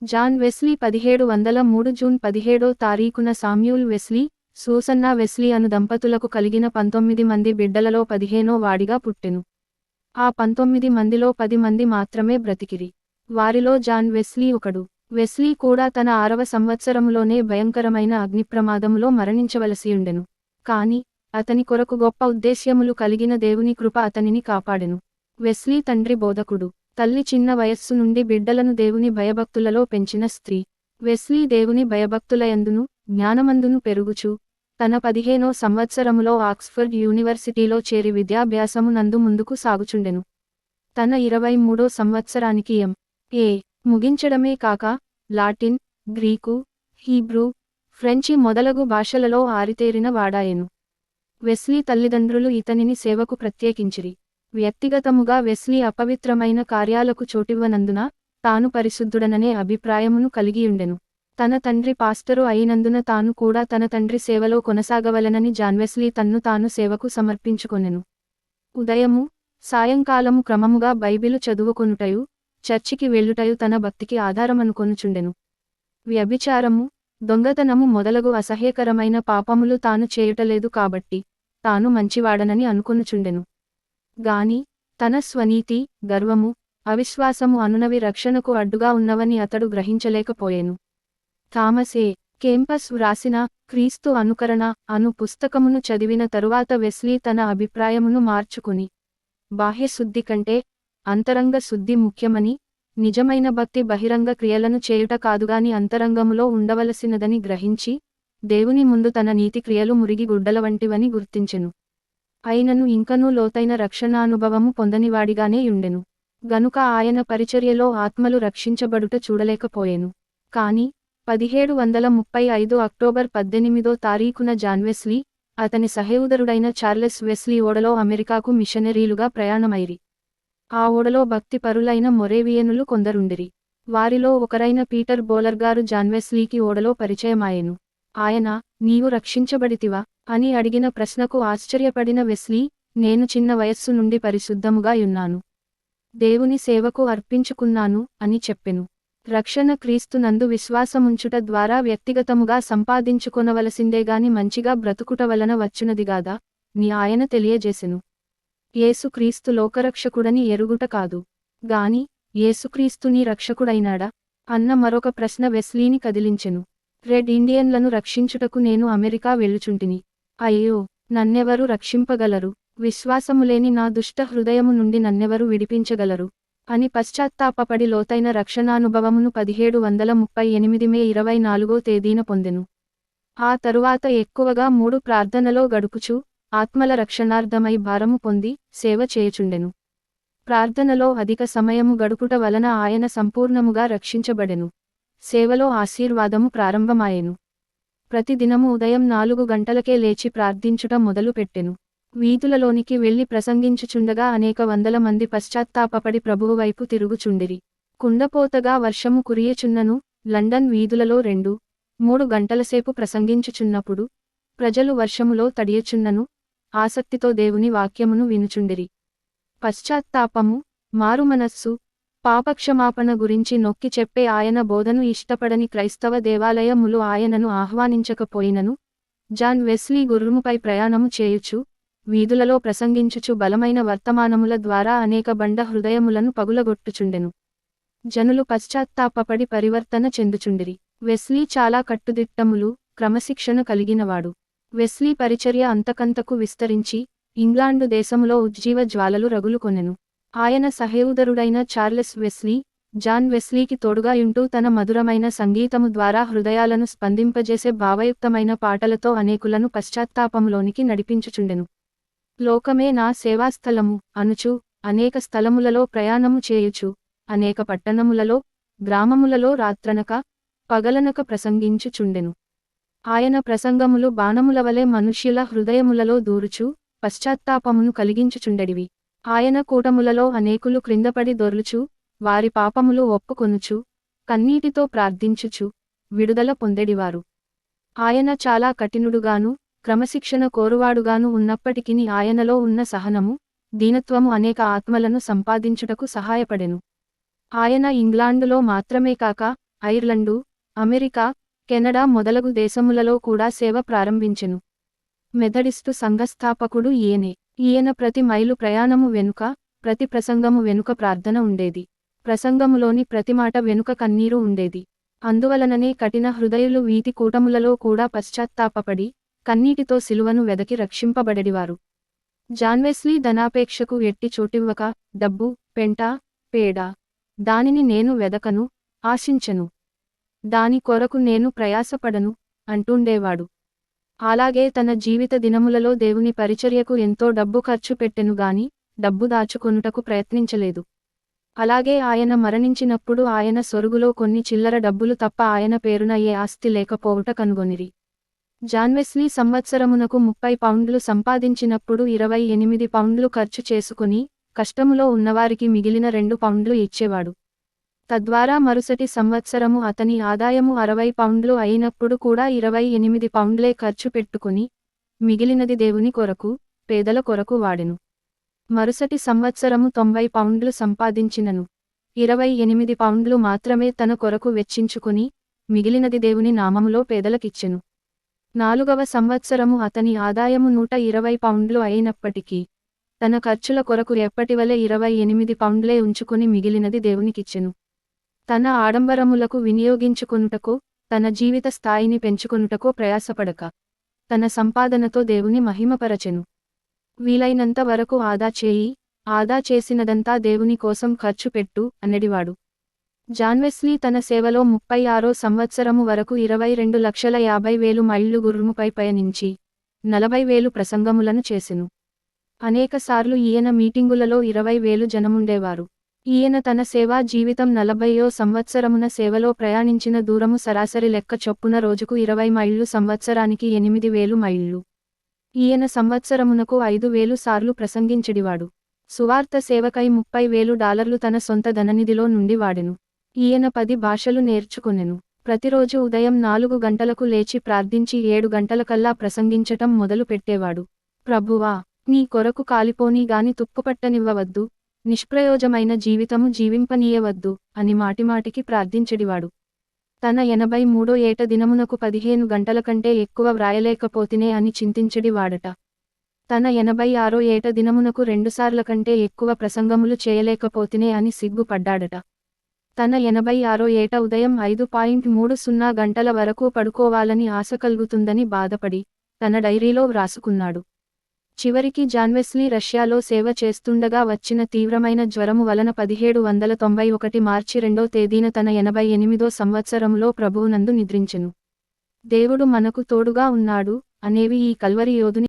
John Wesley 1703 June 17వ తారీఖున Samuel Wesley, Susanna Wesley అను దంపతులకు కలిగిన 19 మంది బిడ్డలలో 15వ వాడిగా పుట్టెను. ఆ 19 మందిలో 10 మంది మాత్రమే బ్రతికిరి. వారిలో జాన్ వెస్లీ ఒకడు. వెస్లీ కూడా తన 6వ సంవత్సరములోనే భయంకరమైన అగ్నిప్రమాదములో మరణించవలసియుండెను. కాని అతని కొరకు గొప్ప ఉద్దేశ్యములు కలిగిన దేవుని కృప అతనిని కాపాడెను. వెస్లీ తండ్రి బోధకుడు, తల్లి చిన్న వయస్సు నుండి బిడ్డలను దేవుని భయభక్తులలో పెంచిన స్త్రీ. వెస్లీ దేవుని భయభక్తులయందును జ్ఞానమందును పెరుగుచు తన 15వ సంవత్సరములో ఆక్స్ఫర్డ్ యూనివర్సిటీలో చేరి విద్యాభ్యాసము నందు ముందుకు సాగుచుండెను. తన 23వ సంవత్సరానికి ఎం.ఏ. ముగించడమే కాక లాటిన్, గ్రీకు, హీబ్రూ, ఫ్రెంచి మొదలగు భాషలలో ఆరితేరిన వాడాయెను. వెస్లీ తల్లిదండ్రులు ఇతనిని సేవకు ప్రత్యేకించిరి. వ్యక్తిగతముగా వెస్లీ అపవిత్రమైన కార్యాలకు చోటివ్వనందున తాను పరిశుద్ధుడననే అభిప్రాయమును కలిగియుండెను. తన తండ్రి పాస్టరు అయినందున తాను కూడా తన తండ్రి సేవలో కొనసాగవలెనని జాన్వెస్లీ తన్ను తాను సేవకు సమర్పించుకొనెను. ఉదయము, సాయంకాలము క్రమముగా బైబిలు చదువుకొనుటయు, చర్చికి వెళ్ళుటయు తన భక్తికి ఆధారమనుకొనుచుండెను. వ్యభిచారము, దొంగతనము మొదలగు అసహ్యకరమైన పాపములు తాను చేయుటలేదు కాబట్టి తాను మంచివాడనని అనుకొనుచుండెను. గాని తన స్వనీతి, గర్వము, అవిశ్వాసము అనునవి రక్షణకు అడ్డుగా ఉన్నవని అతడు గ్రహించలేకపోయెను. థామస్ ఏ. కెంపస్ వ్రాసిన క్రీస్తు అనుకరణ అను పుస్తకమును చదివిన తరువాత వెస్లీ తన అభిప్రాయమును మార్చుకుని, బాహ్య శుద్ధి కంటే అంతరంగ శుద్ధి ముఖ్యమని, నిజమైన భక్తి బహిరంగ క్రియలను చేయుట కాదుగాని అంతరంగములో ఉండవలసినదని గ్రహించి, దేవుని ముందు తన నీతి క్రియలు మురిగి గుడ్డల వంటివని గుర్తించెను. అయినను ఇంకనూ లోతైన రక్షణానుభవము పొందనివాడిగానే యుండెను. గనుక ఆయన పరిచర్యలో ఆత్మలు రక్షించబడుట చూడలేకపోయెను. కాని 1735 అక్టోబర్ 18వ తారీఖున జాన్వెస్లీ, అతని సహోదరుడైన చార్లెస్ వెస్లీ ఓడలో అమెరికాకు మిషనరీలుగా ప్రయాణమైరి. ఆ ఓడలో భక్తిపరులైన మొరేవియనులు కొందరుండిరి. వారిలో ఒకరైన పీటర్ బోలర్గారు జాన్వెస్లీకి ఓడలో పరిచయమాయెను. ఆయన, నీవు రక్షించబడితివా అని అడిగిన ప్రశ్నకు ఆశ్చర్యపడిన వెస్లీ, నేను చిన్న వయస్సు నుండి పరిశుద్ధముగా యున్నాను, దేవుని సేవకు అర్పించుకున్నాను అని చెప్పెను. రక్షణ క్రీస్తునందు విశ్వాసముంచుట ద్వారా వ్యక్తిగతముగా సంపాదించుకొనవలసిందేగాని మంచిగా బ్రతుకుట వలన వచ్చునదిగాదా ని ఆయన తెలియజేసెను. యేసుక్రీస్తు లోకరక్షకుడని ఎరుగుట కాదు గాని యేసుక్రీస్తు నీ రక్షకుడైనాడా అన్న మరొక ప్రశ్న వెస్లీని కదిలించెను. రెడ్ ఇండియన్లను రక్షించుటకు నేను అమెరికా వెళ్ళుచుంటిని. అయ్యో, నన్నెవరు రక్షింపగలరు? విశ్వాసములేని నా దుష్ట హృదయము నుండి నన్నెవరు విడిపించగలరు అని పశ్చాత్తాపపడి లోతైన రక్షణానుభవమును 1738 మే 24వ తేదీన పొందెను. ఆ తరువాత ఎక్కువగా 3 ప్రార్థనలో గడుపుచు ఆత్మల రక్షణార్థమై భారము పొంది సేవ చేయుచుండెను. ప్రార్థనలో అధిక సమయము గడుపుట వలన ఆయన సంపూర్ణముగా రక్షించబడెను. సేవలో ఆశీర్వాదము ప్రారంభమాయెను. ప్రతిదినము ఉదయం 4 గంటలకే లేచి ప్రార్థించుట మొదలుపెట్టెను. వీధులలోనికి వెళ్లి ప్రసంగించుచుండగా అనేక వందల మంది పశ్చాత్తాపపడి ప్రభువు వైపు తిరుగుచుండిరి. కుండపోతగా వర్షము కురియుచున్నను. లండన్ వీధులలో 2-3 గంటలసేపు ప్రసంగించుచున్నప్పుడు ప్రజలు వర్షములో తడియుచున్నను ఆసక్తితో దేవుని వాక్యమును వినుచుండిరి. పశ్చాత్తాపము, మారుమనస్సు, పాపక్షమాపణ గురించి నొక్కి చెప్పే ఆయన బోధను ఇష్టపడని క్రైస్తవ దేవాలయములు ఆయనను ఆహ్వానించకపోయినను, జాన్ వెస్లీ గుర్రముపై ప్రయాణము చేయుచు వీధులలో ప్రసంగించుచు బలమైన వర్తమానముల ద్వారా అనేక బండ హృదయములను పగులగొట్టుచుండెను. జనులు పశ్చాత్తాపపడి పరివర్తన చెందుచుండిరి. వెస్లీ చాలా కట్టుదిట్టములు, క్రమశిక్షణ కలిగినవాడు. వెస్లీ పరిచర్య అంతకంతకు విస్తరించి ఇంగ్లాండు దేశములో ఉజ్జీవ జ్వాలలు రగులుకొనెను. ఆయన సహోదరుడైన చార్లెస్ వెస్లీ, జాన్ వెస్లీకి తోడుగా యుంటూ తన మధురమైన సంగీతము ద్వారా హృదయాలను స్పందింపజేసే భావయుక్తమైన పాటలతో అనేకులను పశ్చాత్తాపములోనికి నడిపించుచుండెను. లోకమే నా సేవాస్థలము అనుచు అనేక స్థలములలో ప్రయాణము చేయుచు అనేక పట్టణములలో, గ్రామములలో రాత్రనక పగలనక ప్రసంగించుచుండెను. ఆయన ప్రసంగములు బాణముల వలె మనుష్యుల హృదయములలో దూరుచు పశ్చాత్తాపమును కలిగించుచుండెడివి. ఆయన కూటములలో అనేకులు క్రిందపడి దొర్లుచు వారి పాపములు ఒప్పుకొనుచు కన్నీటితో ప్రార్థించుచు విడుదల పొందెడివారు. ఆయన చాలా కఠినుడుగాను క్రమశిక్షణ కోరువాడుగాను ఉన్నప్పటికిని ఆయనలో ఉన్న సహనము, దీనత్వము అనేక ఆత్మలను సంపాదించుటకు సహాయపడెను. ఆయన ఇంగ్లాండులో మాత్రమే కాక ఐర్లండు, అమెరికా, కెనడా మొదలగు దేశములలో కూడా సేవ ప్రారంభించెను. మెథడిస్టు సంఘస్థాపకుడు ఈయనే. ఈయన ప్రతి మైలు ప్రయాణము వెనుక, ప్రతి ప్రసంగము వెనుక ప్రార్థన ఉండేది. ప్రసంగములోని ప్రతి మాట వెనుక కన్నీరు ఉండేది. అందువలననే కఠిన హృదయులు వీటి కూటములలో కూడా పశ్చాత్తాపపడి, కన్నీటితో సిలువను వెదకి రక్షింపబడెడివారు. జాన్ వెస్లీ ధనాపేక్షకు ఎట్టి చోటివ్వక, డబ్బు, పెంట, పేడ, దానిని నేను వెదకను, ఆశించను. దాని కొరకు నేను ప్రయాసపడను, అంటుండేవాడు. అలాగే తన జీవిత దినములలో దేవుని పరిచర్యకు ఎంతో డబ్బు ఖర్చు పెట్టెను గాని, డబ్బు దాచుకొనుటకు ప్రయత్నించలేదు. అలాగే ఆయన మరణించినప్పుడు ఆయన సొరుగులో కొన్ని చిల్లర డబ్బులు తప్ప ఆయన పేరున ఏ ఆస్తి లేకపోవుట కనుగొనిరి. జాన్ వెస్లీ సంవత్సరమునకు 30 పౌండ్లు సంపాదించినప్పుడు 28 పౌండ్లు ఖర్చు చేసుకుని, కష్టములో ఉన్నవారికి మిగిలిన 2 పౌండ్లు ఇచ్చేవాడు. తద్వారా మరుసటి సంవత్సరము అతని ఆదాయము 60 పౌండ్లు అయినప్పుడు కూడా 28 పౌండ్లే ఖర్చు పెట్టుకుని, మిగిలినది దేవుని కొరకు, పేదల కొరకు వాడెను. మరుసటి సంవత్సరము 90 పౌండ్లు సంపాదించినను 28 పౌండ్లు మాత్రమే తన కొరకు వెచ్చించుకుని, మిగిలినది దేవుని నామములో పేదలకిచ్చెను. 4వ సంవత్సరము అతని ఆదాయము 120 పౌండ్లు అయినప్పటికీ, తన ఖర్చుల కొరకు ఎప్పటివలె 28 పౌండ్లే ఉంచుకుని మిగిలినది దేవునికిచ్చెను. తన ఆడంబరములకు వినియోగించుకొనుటకో, తన జీవిత స్థాయిని పెంచుకొనుటకో ప్రయాసపడక, తన సంపాదనతో దేవుని మహిమపరచెను. వీలైనంత వరకు ఆదా చేయి, ఆదా చేసినదంతా దేవుని కోసం ఖర్చు పెట్టు అనెడివాడు. జాన్ వెస్లీ తన సేవలో 36వ సంవత్సరము వరకు 22,50,000 మైళ్ళు గుర్రముపై పయనించి, 40,000 ప్రసంగములను చేసెను. అనేకసార్లు ఈయన మీటింగులలో 20,000 జనముండేవారు. ఈయన తన సేవా జీవితం 40వ సంవత్సరమున సేవలో ప్రయాణించిన దూరము సరాసరి లెక్క చొప్పున రోజుకు 20 మైళ్ళు, సంవత్సరానికి 8,000 మైళ్ళు. ఈయన సంవత్సరమునకు 5,000 సార్లు ప్రసంగించెడివాడు. సువార్త సేవకై $30,000 తన సొంత ధననిధిలో నుండి వాడెను. ఈయన 10 భాషలు నేర్చుకొనెను. ప్రతిరోజు ఉదయం 4 గంటలకు లేచి ప్రార్థించి 7 గంటలకల్లా ప్రసంగించటం మొదలు పెట్టేవాడు. ప్రభువా, నీ కొరకు కాలిపోని గాని తుప్పుపట్టనివ్వవద్దు, నిష్ప్రయోజమైన జీవితము జీవింపనీయవద్దు అని మాటిమాటికి ప్రార్థించెడివాడు. తన 83వ ఏట దినమునకు 15 గంటల కంటే ఎక్కువ వ్రాయలేకపోతినే అని చింతించెడివాడట. తన 86వ ఏట దినమునకు 2 సార్ల కంటే ఎక్కువ ప్రసంగములు చేయలేకపోతినే అని సిగ్గుపడ్డాడట. తన 86వ ఏట ఉదయం 5:30 గంటల వరకు పడుకోవాలని ఆశ కలుగుతుందని బాధపడి, తన డైరీలో వ్రాసుకున్నాడు. చివరికి జాన్ వెస్లీ రష్యాలో సేవ చేస్తుండగా వచ్చిన తీవ్రమైన జ్వరము వలన 1791 మార్చి 2వ తేదీన తన 88వ సంవత్సరములో ప్రభువునందు నిద్రించెను. దేవుడు మనకు తోడుగా ఉన్నాడు అనేవి ఈ కల్వరి యోధుని